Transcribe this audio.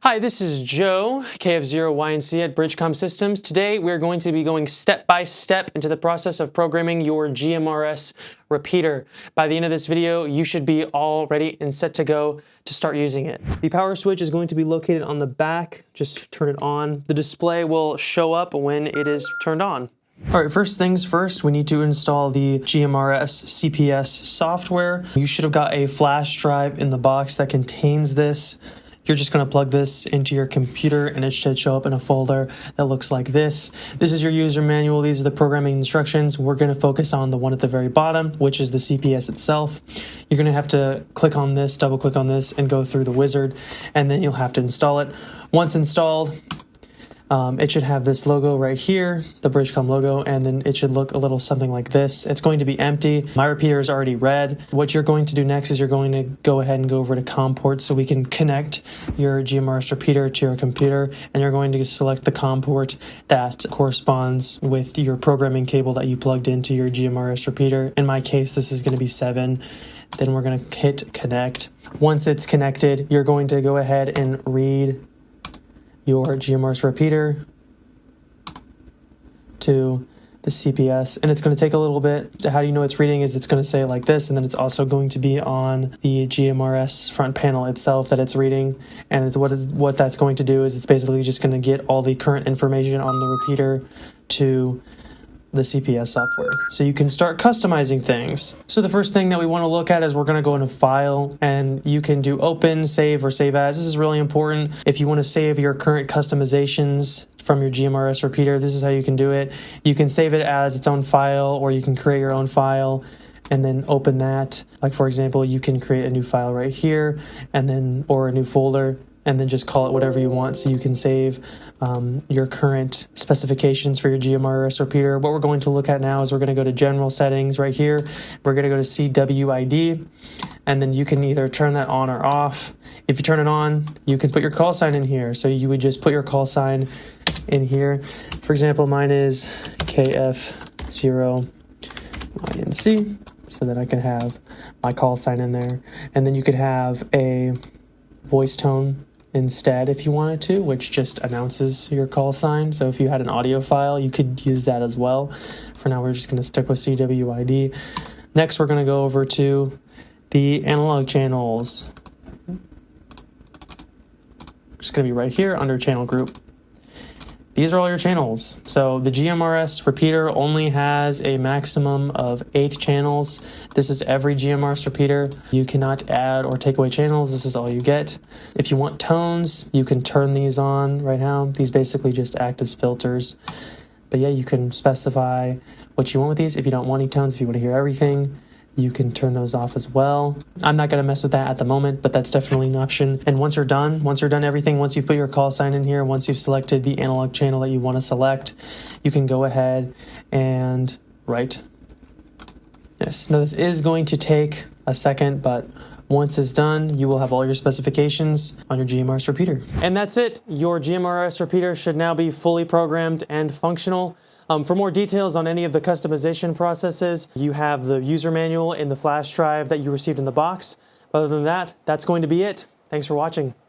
Hi, this is Joe, KF0YNC at BridgeCom Systems. Today we're going to be going step by step into the process of programming your GMRS repeater. By the end of this video, you should be all ready and set to go to start using it. The power switch is going to be located on the back. Just turn it on. The display will show up when it is turned on. All right, first things first, we need to install the GMRS CPS software. You should have got a flash drive in the box that contains this. You're just going to plug this into your computer and it should show up in a folder that looks like this. This is your user manual. These are the programming instructions. We're going to focus on the one at the very bottom, which is the CPS itself. You're going to have to click on this, double click on this, and go through the wizard, and then you'll have to install it. Once installed, it should have this logo right here, the BridgeCom logo, and then it should look a little something like this. It's going to be empty. My repeater is already red. What you're going to do next is you're going to go ahead and go over to COM port so we can connect your GMRS repeater to your computer, and you're going to select the COM port that corresponds with your programming cable that you plugged into your GMRS repeater. In my case, this is going to be 7. Then we're going to hit connect. Once it's connected, you're going to go ahead and read your GMRS repeater to the CPS, and it's going to take a little bit. How do you know it's reading is it's going to say like this, and then it's also going to be on the GMRS front panel itself that it's reading, and it's what that's going to do is it's basically just going to get all the current information on the repeater to the CPS software. So you can start customizing things. So the first thing that we want to look at is we're going to go into File, and you can do Open, Save, or Save As. This is really important. If you want to save your current customizations from your GMRS repeater, this is how you can do it. You can save it as its own file, or you can create your own file and then open that. Like for example, you can create a new file right here, and then or a new folder, and then just call it whatever you want. So you can save your current specifications for your GMRS repeater. What we're going to look at now is we're going to go to General Settings right here. We're going to go to CWID, and then you can either turn that on or off. If you turn it on, you can put your call sign in here. So you would just put your call sign in here. For example, mine is KF0YNC, so that I can have my call sign in there. And then you could have a voice tone instead if you wanted to, which just announces your call sign. So if you had an audio file, you could use that as well. For now, we're just going to stick with CWID. Next, we're going to go over to the analog channels. Just going to be right here under channel group. These are all your channels. So the GMRS repeater only has a maximum of 8 channels. This is every GMRS repeater. You cannot add or take away channels. This is all you get. If you want tones, you can turn these on right now. These basically just act as filters. But yeah, you can specify what you want with these. If you don't want any tones, if you want to hear everything, you can turn those off as well. I'm not going to mess with that at the moment, but that's definitely an option. And once you're done everything, once you've put your call sign in here, once you've selected the analog channel that you want to select, you can go ahead and write. Yes, now this is going to take a second, but once it's done, you will have all your specifications on your GMRS repeater. And that's it. Your GMRS repeater should now be fully programmed and functional. For more details on any of the customization processes, you have the user manual in the flash drive that you received in the box. Other than that, that's going to be it. Thanks for watching.